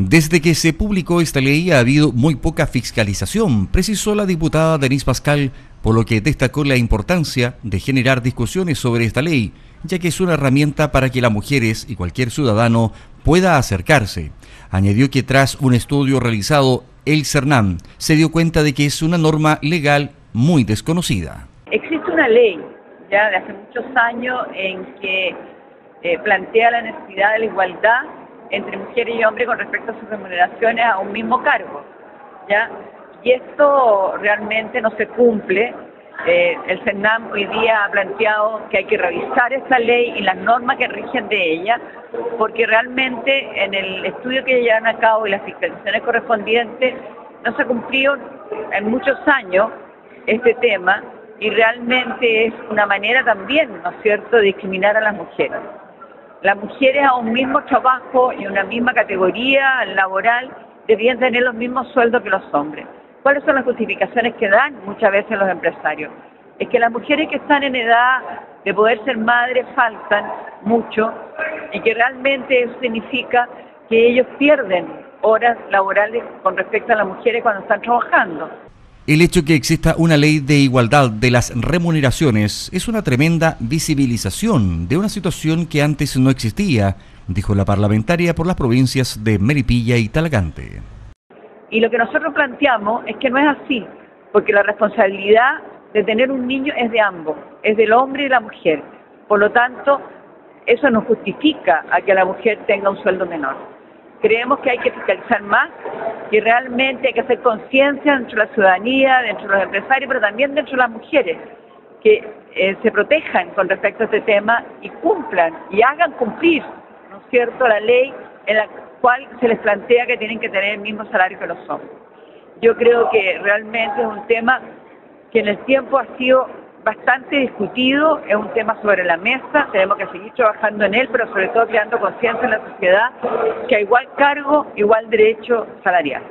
Desde que se publicó esta ley ha habido muy poca fiscalización, precisó la diputada Denise Pascal, por lo que destacó la importancia de generar discusiones sobre esta ley, ya que es una herramienta para que las mujeres y cualquier ciudadano pueda acercarse. Añadió que tras un estudio realizado, el CERNAM se dio cuenta de que es una norma legal muy desconocida. Existe una ley ya de hace muchos años en que plantea la necesidad de la igualdad entre mujeres y hombres con respecto a sus remuneraciones a un mismo cargo, ¿ya? Y esto realmente no se cumple. El CERNAM hoy día ha planteado que hay que revisar esta ley y las normas que rigen de ella, porque realmente en el estudio que llevan a cabo y las fiscalizaciones correspondientes no se ha cumplido en muchos años este tema y realmente es una manera también, ¿no es cierto?, de discriminar a las mujeres. Las mujeres a un mismo trabajo y una misma categoría laboral deberían tener los mismos sueldos que los hombres. ¿Cuáles son las justificaciones que dan muchas veces los empresarios? Es que las mujeres que están en edad de poder ser madres faltan mucho y que realmente eso significa que ellos pierden horas laborales con respecto a las mujeres cuando están trabajando. El hecho que exista una ley de igualdad de las remuneraciones es una tremenda visibilización de una situación que antes no existía, dijo la parlamentaria por las provincias de Melipilla y Talagante. Y lo que nosotros planteamos es que no es así, porque la responsabilidad de tener un niño es de ambos, es del hombre y de la mujer. Por lo tanto, eso no justifica a que la mujer tenga un sueldo menor. Creemos que hay que fiscalizar más, que realmente hay que hacer conciencia dentro de la ciudadanía, dentro de los empresarios, pero también dentro de las mujeres, que se protejan con respecto a este tema y cumplan y hagan cumplir, ¿no es cierto?, la ley en la cual se les plantea que tienen que tener el mismo salario que los hombres. Yo creo que realmente es un tema que en el tiempo ha sido bastante discutido, es un tema sobre la mesa, tenemos que seguir trabajando en él, pero sobre todo creando conciencia en la sociedad que a igual cargo, igual derecho salarial.